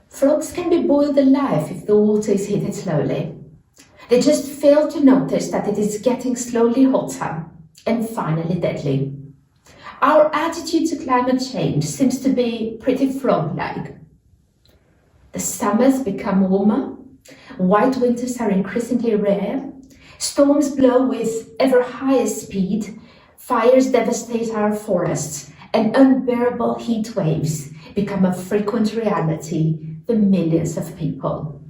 Frogs can be boiled alive if the water is heated slowly. They just fail to notice that it is getting slowly hotter and finally deadly. Our attitude to climate change seems to be pretty frog-like. The summers become warmer, white winters are increasingly rare, storms blow with ever higher speed, fires devastate our forests, and unbearable heat waves become a frequent reality for millions of people.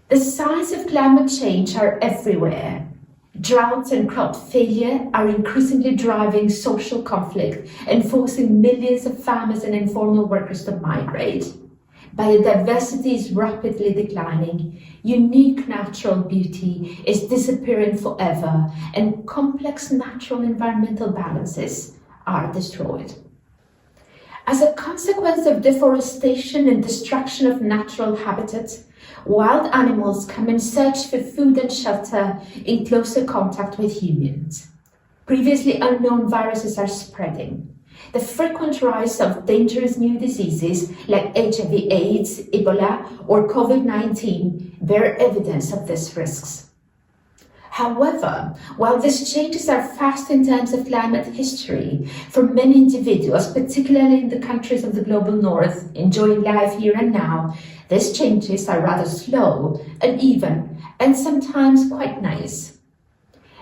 The signs of climate change are everywhere. Droughts and crop failure are increasingly driving social conflict and forcing millions of farmers and informal workers to migrate. Biodiversity is rapidly declining, unique natural beauty is disappearing forever, and complex natural environmental balances are destroyed. As a consequence of deforestation and destruction of natural habitats, wild animals come in search for food and shelter in closer contact with humans. Previously unknown viruses are spreading. The frequent rise of dangerous new diseases like HIV/AIDS, Ebola, or COVID-19 bear evidence of these risks. However, while these changes are fast in terms of climate history, for many individuals, particularly in the countries of the global north, enjoying life here and now, these changes are rather slow, uneven, and sometimes quite nice.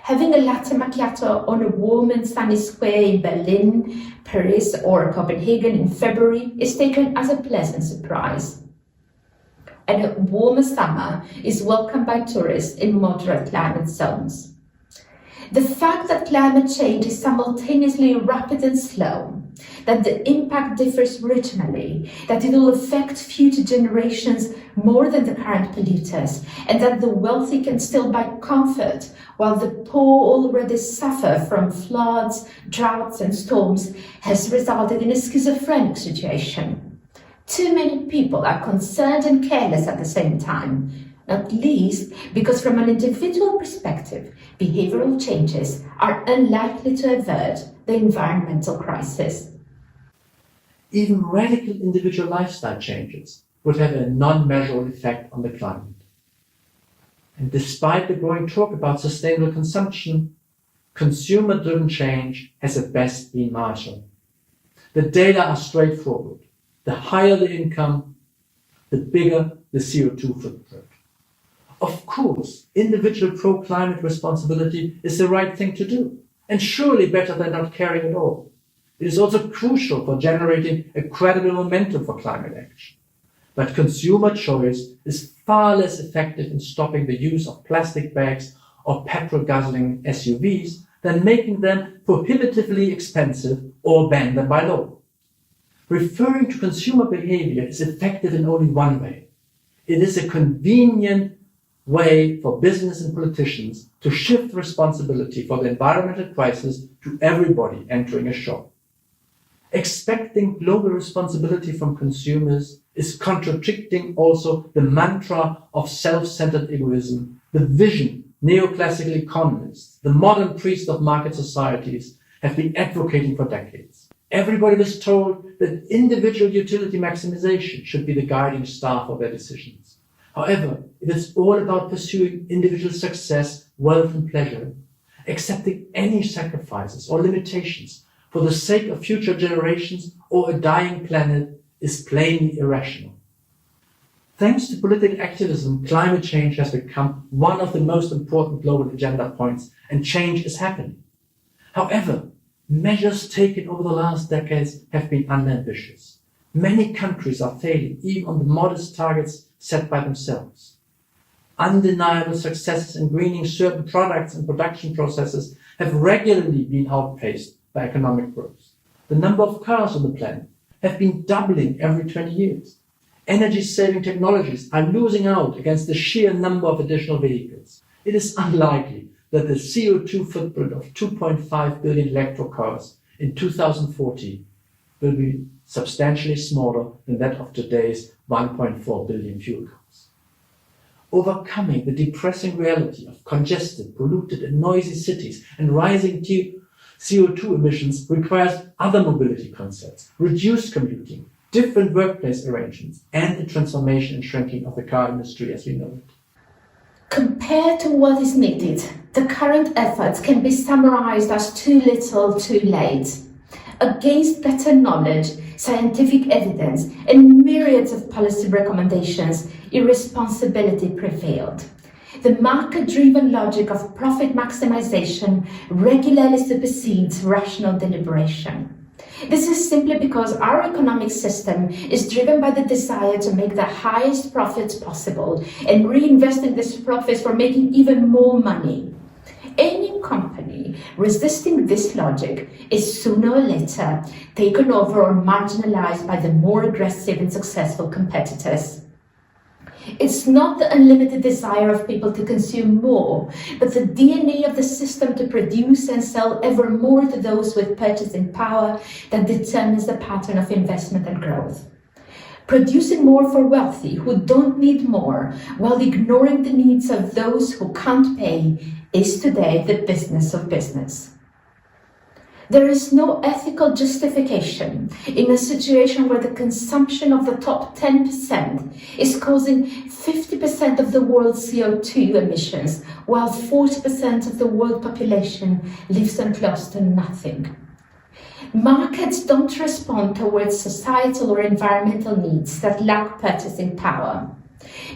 Having a latte macchiato on a warm and sunny square in Berlin, Paris, or Copenhagen in February is taken as a pleasant surprise. And a warmer summer is welcomed by tourists in moderate climate zones. The fact that climate change is simultaneously rapid and slow, that the impact differs regionally, that it will affect future generations more than the current polluters, and that the wealthy can still buy comfort while the poor already suffer from floods, droughts and storms has resulted in a schizophrenic situation. Too many people are concerned and careless at the same time, not least because from an individual perspective, behavioral changes are unlikely to avert the environmental crisis. Even radical individual lifestyle changes would have a non-measurable effect on the climate. And despite the growing talk about sustainable consumption, consumer-driven change has at best been marginal. The data are straightforward. The higher the income, the bigger the CO2 footprint. Of course, individual pro-climate responsibility is the right thing to do, and surely better than not caring at all. It is also crucial for generating a credible momentum for climate action. But consumer choice is far less effective in stopping the use of plastic bags or petrol-guzzling SUVs than making them prohibitively expensive or ban them by law. Referring to consumer behavior is effective in only one way. It is a convenient way for business and politicians to shift responsibility for the environmental crisis to everybody entering a shop. Expecting global responsibility from consumers is contradicting also the mantra of self-centered egoism, the vision neoclassical economists, the modern priests of market societies have been advocating for decades. Everybody was told that individual utility maximization should be the guiding star for their decisions. However, if it's all about pursuing individual success, wealth and pleasure, accepting any sacrifices or limitations for the sake of future generations or a dying planet is plainly irrational. Thanks to political activism, climate change has become one of the most important global agenda points, and change is happening. However, measures taken over the last decades have been unambitious. Many countries are failing even on the modest targets set by themselves. Undeniable successes in greening certain products and production processes have regularly been outpaced by economic growth. The number of cars on the planet have been doubling every 20 years. Energy-saving technologies are losing out against the sheer number of additional vehicles. It is unlikely that the CO2 footprint of 2.5 billion electric cars in 2040 will be substantially smaller than that of today's 1.4 billion fuel cars. Overcoming the depressing reality of congested, polluted and noisy cities and rising CO2 emissions requires other mobility concepts, reduced commuting, different workplace arrangements, and the transformation and shrinking of the car industry as we know it. Compared to what is needed, the current efforts can be summarized as too little, too late. Against better knowledge, scientific evidence, and myriads of policy recommendations, irresponsibility prevailed. The market-driven logic of profit maximization regularly supersedes rational deliberation. This is simply because our economic system is driven by the desire to make the highest profits possible and reinvest in these profits for making even more money. Any company resisting this logic is sooner or later taken over or marginalized by the more aggressive and successful competitors. It's not the unlimited desire of people to consume more, but the DNA of the system to produce and sell ever more to those with purchasing power that determines the pattern of investment and growth. Producing more for wealthy who don't need more, while ignoring the needs of those who can't pay, is today the business of business. There is no ethical justification in a situation where the consumption of the top 10% is causing 50% of the world's CO2 emissions, while 40% of the world population lives on close to nothing. Markets don't respond towards societal or environmental needs that lack purchasing power.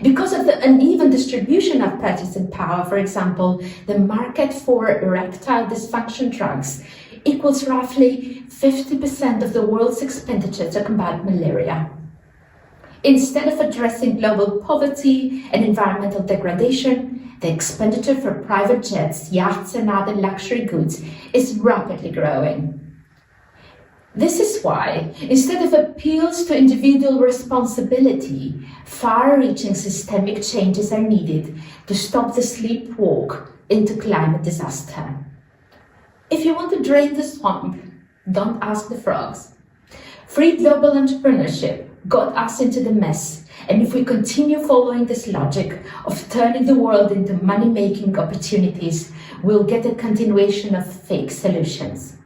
Because of the uneven distribution of purchasing power, for example, the market for erectile dysfunction drugs equals roughly 50% of the world's expenditure to combat malaria. Instead of addressing global poverty and environmental degradation, the expenditure for private jets, yachts, and other luxury goods is rapidly growing. This is why, instead of appeals to individual responsibility, far-reaching systemic changes are needed to stop the sleepwalk into climate disaster. If you want to drain the swamp, don't ask the frogs. Free global entrepreneurship got us into the mess, and if we continue following this logic of turning the world into money-making opportunities, we'll get a continuation of fake solutions.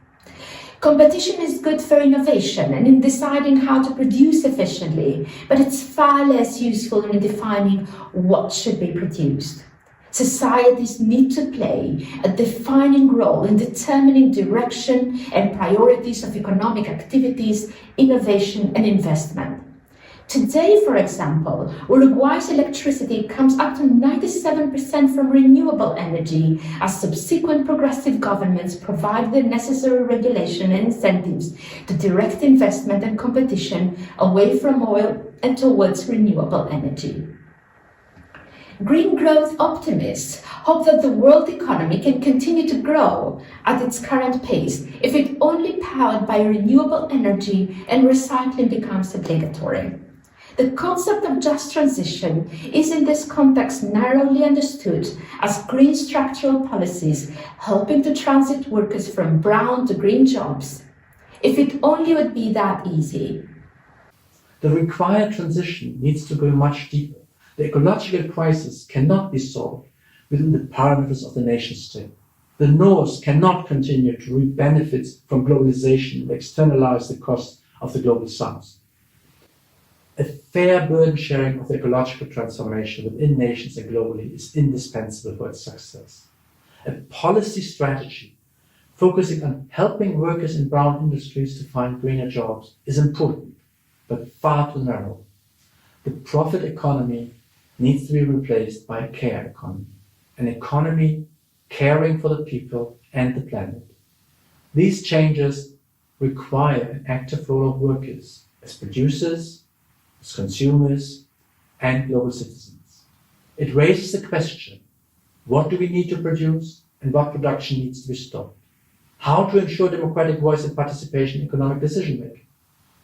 Competition is good for innovation and in deciding how to produce efficiently, but it's far less useful in defining what should be produced. Societies need to play a defining role in determining direction and priorities of economic activities, innovation, and investment. Today, for example, Uruguay's electricity comes up to 97% from renewable energy, as subsequent progressive governments provide the necessary regulation and incentives to direct investment and competition away from oil and towards renewable energy. Green growth optimists hope that the world economy can continue to grow at its current pace if it only powered by renewable energy and recycling becomes obligatory. The concept of just transition is in this context narrowly understood as green structural policies helping to transit workers from brown to green jobs. If it only would be that easy. The required transition needs to go much deeper. The ecological crisis cannot be solved within the parameters of the nation-state. The North cannot continue to reap benefits from globalization and externalize the cost of the global South. A fair burden sharing of the ecological transformation within nations and globally is indispensable for its success. A policy strategy focusing on helping workers in brown industries to find greener jobs is important, but far too narrow. The profit economy needs to be replaced by a care economy, an economy caring for the people and the planet. These changes require an active role of workers as producers, as consumers, and global citizens. It raises the question, what do we need to produce and what production needs to be stopped? How to ensure democratic voice and participation in economic decision-making?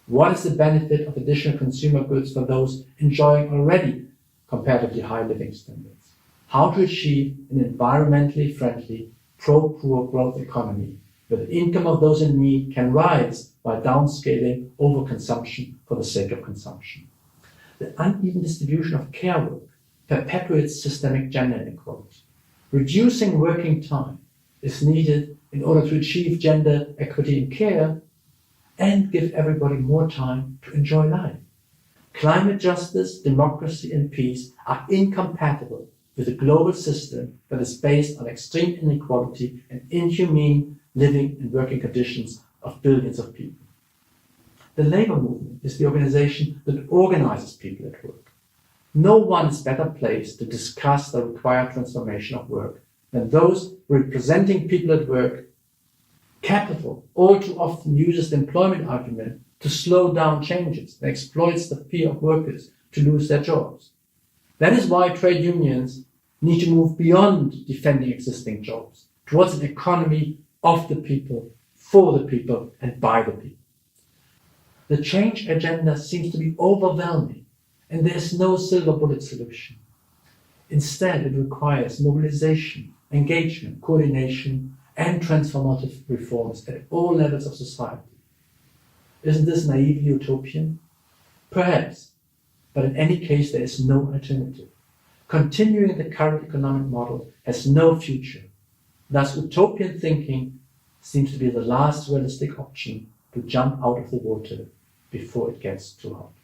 What is the benefit of additional consumer goods for those enjoying already comparatively high living standards? How to achieve an environmentally friendly, pro-poor growth economy where the income of those in need can rise by downscaling overconsumption for the sake of consumption. The uneven distribution of care work perpetuates systemic gender inequality. Reducing working time is needed in order to achieve gender equity in care, and give everybody more time to enjoy life. Climate justice, democracy, and peace are incompatible with a global system that is based on extreme inequality and inhumane living and working conditions of billions of people. The labor movement is the organization that organizes people at work. No one is better placed to discuss the required transformation of work than those representing people at work. Capital all too often uses the employment argument to slow down changes and exploits the fear of workers to lose their jobs. That is why trade unions need to move beyond defending existing jobs towards an economy of the people, for the people, and by the people. The change agenda seems to be overwhelming, and there is no silver bullet solution. Instead, it requires mobilization, engagement, coordination, and transformative reforms at all levels of society. Isn't this naively utopian? Perhaps, but in any case, there is no alternative. Continuing the current economic model has no future. Thus, utopian thinking seems to be the last realistic option to jump out of the water before it gets too hot.